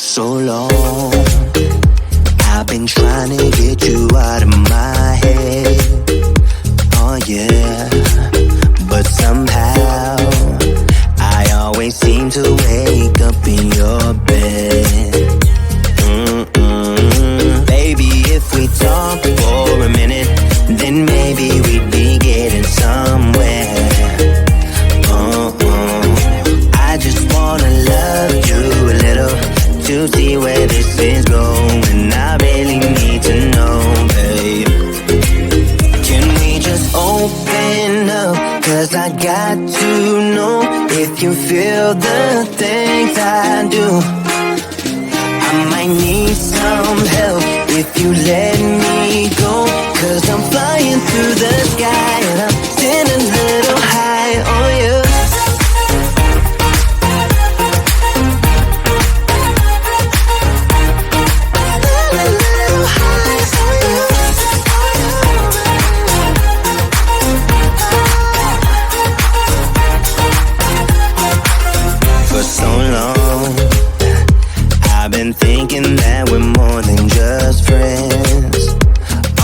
so long. I've been trying to get you out of my head. Oh yeah, but somehow I always seem to wake up in your bed. Baby, if we talk for a minute, then maybe we'd be getting somewhere. I just wanna love you a little to see where this is going. I really need to know, babe. Can we just open up? 'Cause I got to know if you feel the things I do. I might need some help if you let me go. 'Cause I'm flying through the sky and I'm sitting a little high on you. For so long I've been thinking that we're more than just friends.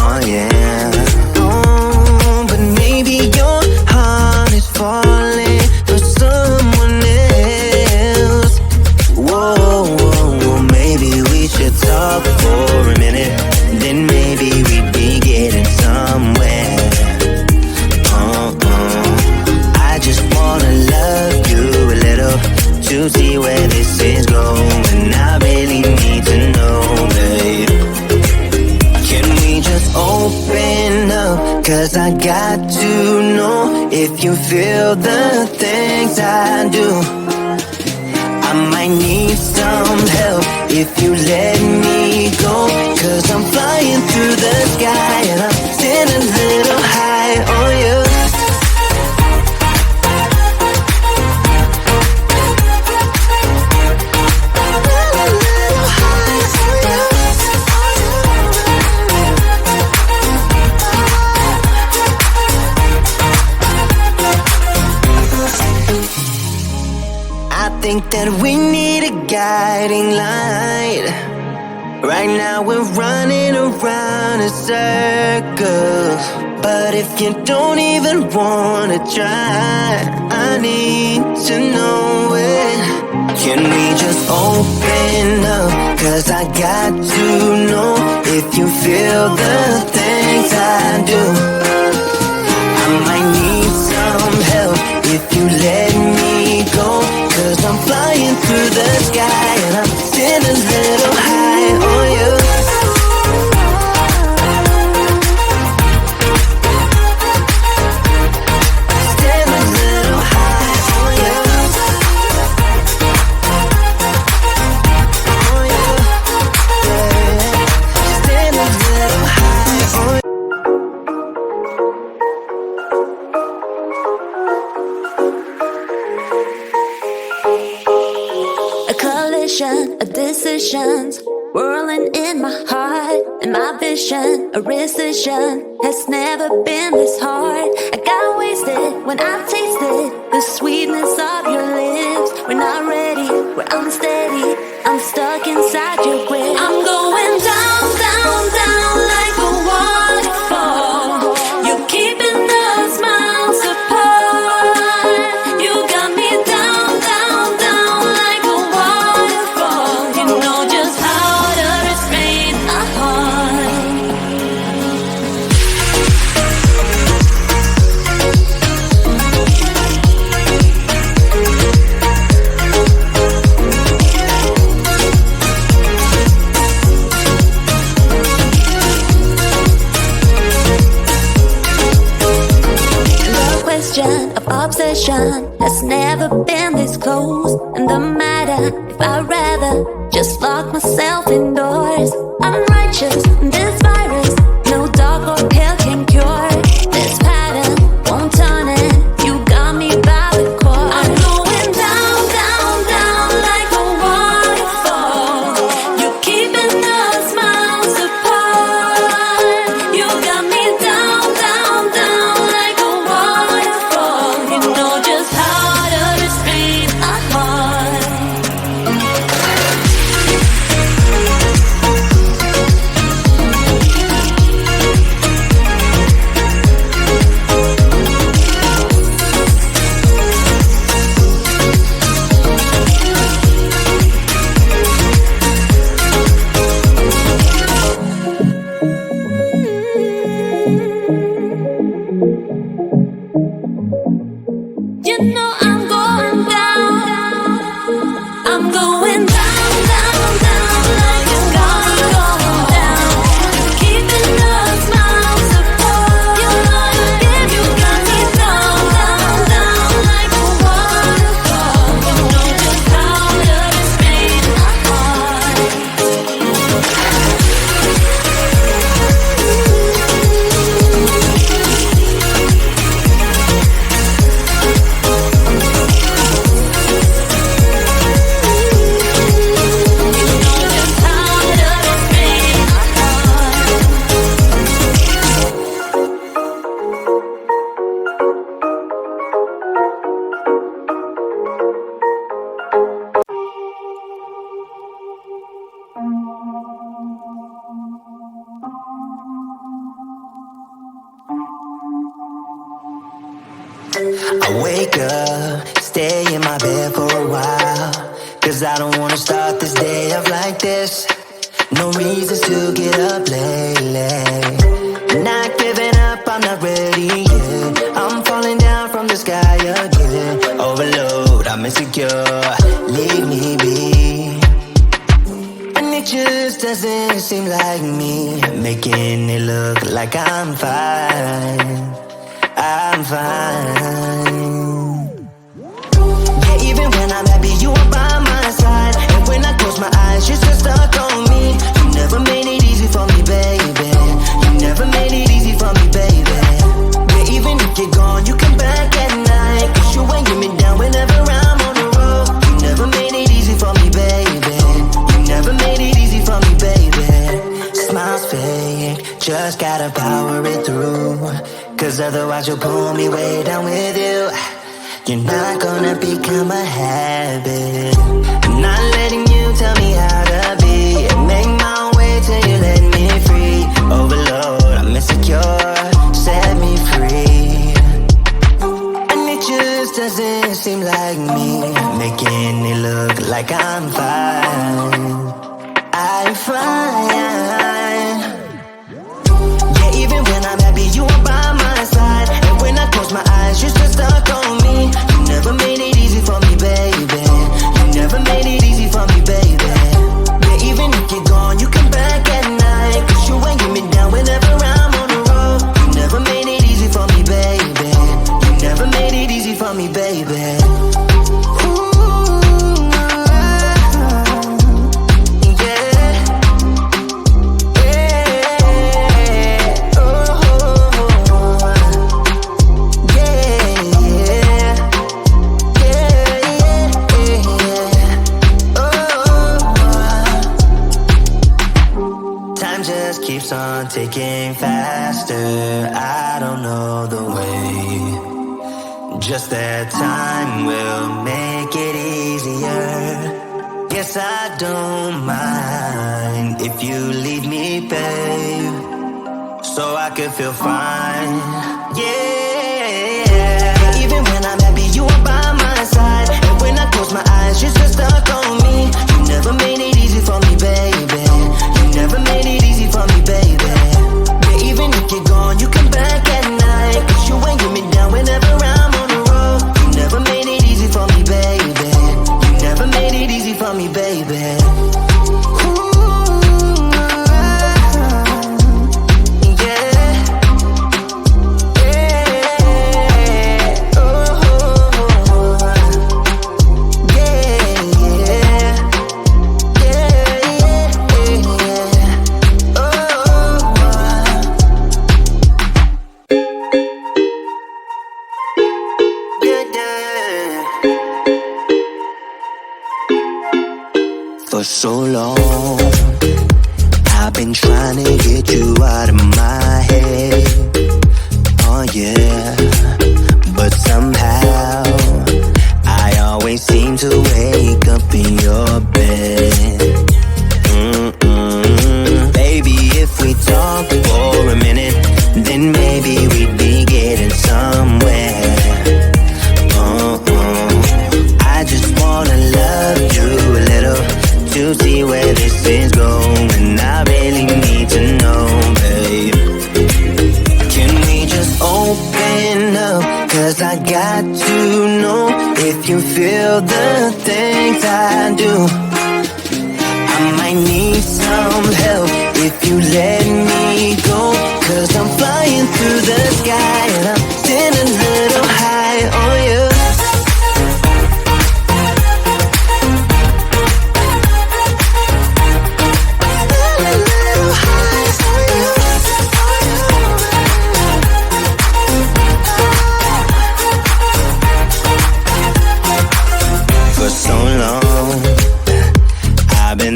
Oh yeah. Oh, but maybe your heart is falling for someone else. Whoa, whoa, whoa, maybe we should talk for a minute. Then maybe we'd be getting somewhere. I just wanna love you a little to see where this is going. I really need to know, babe. Can we just open up? 'Cause I got to know if you feel the things I do. I might need some help if you let me go. 'Cause I'm flying through the sky and I'm sitting a little high on you. I think that we need a guiding light. Right now we're running around in circles. But if you don't even wanna try, I need to know it. Can we just open up? 'Cause I got to know if you feel the things I do. I might need some help if you let me go. 'Cause I'm flying through the sky and I'm sitting a little high on you. Sitting a little high on you. On you. Yeah. Sitting a little high on you. Of decisions whirling in my heart, and my vision, a rescission, has never been this hard. I got wasted when I tasted the sweetness of your lips. We're not ready, we're unsteady, I'm stuck inside your grip. I'm going down, down, down like a waterfall. You're keeping us miles apart. You got me down, down, down like a waterfall. You know just how to restrain a heart. Of obsession has never been this close. And the matter if I'd rather just lock myself indoors. I'm righteous in this virus, no dog or pill can cure. This pattern won't turn it, you got me by the core. I'm going down, down, down like a waterfall. You're keeping us miles apart. You got me down, down, down like a waterfall. You know just how to restrain a heart. I wake up, stay in my bed for a while, 'cause I don't wanna start this day off like this. No reasons to get up lately. Not giving up, I'm not ready yet. I'm falling down from the sky again. Overload, I'm insecure, leave me be. And it just doesn't seem like me, making it look like I'm fine. I'm fine. Yeah, even when I'm happy, you are by my side. And when I close my eyes, you're still stuck on me. You never made it easy for me, baby. You never made it easy for me, baby. Yeah, even if you're gone, you come back at night. 'Cause you ain't get me down whenever I'm on the road. You never made it easy for me, baby. You never made it easy for me, baby. Smiles fake, just gotta power it through. 'Cause otherwise you'll pull me way down with you. You're not gonna become a habit. I'm not letting you tell me how to be. Make my own way till you let me free. Overload, I'm insecure, set me free. And it just doesn't seem like me, making it look like I'm fine. I'm fine. Yeah, even when I'm happy, you are by my side. And when I close my eyes, you're still stuck on me. You never made it easy for me, baby. You never made it easy for me, baby. Yeah, even if you're gone, you come back at night. 'Cause you ain't get me down whenever I'm on the road. You never made it easy for me, baby. You never made it easy for me, baby. Keeps on ticking faster. I don't know the way. Just that time will make it easier. Yes, I don't mind if you leave me, babe, so I can feel fine. Yeah. Even when I'm happy, you are by my side. And when I close my eyes, you're still stuck on me. You never made it easy for me, baby. You never made it easy for me, baby. Yeah, even if you're gone, you come back at night. 'Cause you ain't get me down whenever I'm on the road. You never made it easy for me, baby. You never made it easy for me, baby. For so long, I've been trying to get you out of my head. Oh yeah, but somehow I always seem to wake up in your bed. Baby, if we talk for a minute, then maybe we'd be getting somewhere. I just wanna love you a little, to see where this is going. I really need to know, babe. Can we just open up? 'Cause I got to know if you feel the things I do. I might need some help if you let me go. 'Cause I'm flying through the sky and I'm getting a little high on you.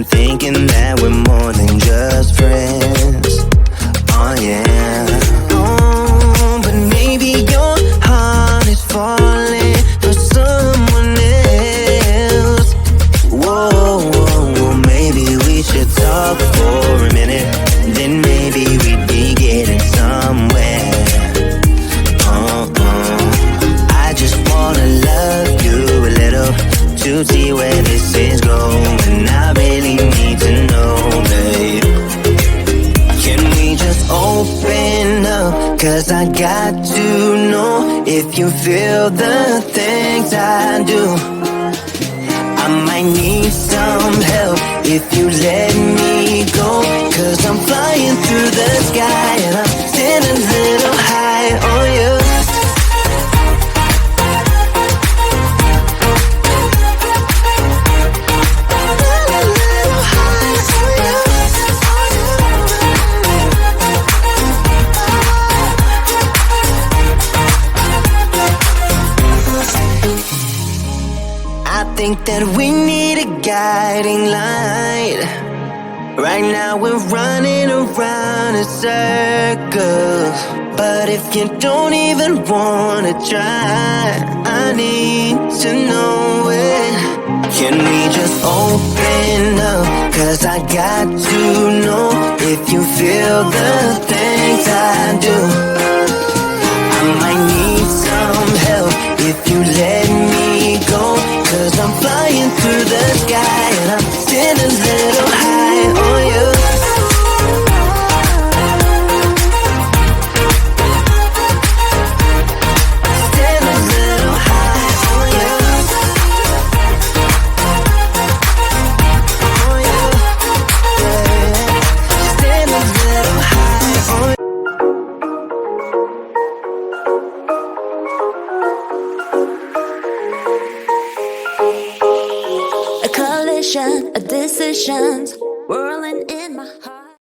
Thinking that we're more than just friends. Oh yeah. Oh, but Cause I got to know if you feel the things I do. I might need some help if you let me go. Cause I'm flying through the sky and I'm still a little high on you. I think that we need a guiding light. Right now we're running around in circles. But if you don't even wanna try, I need to know it. Can we just open up? Cause I got to know if you feel the things I do. I might need some help if you let me go. Cause I'm flying through the sky and I'm still a little high on you. Still a little high on you. On you. Yeah. Still a little high on you. A collision of decisions whirling in my heart.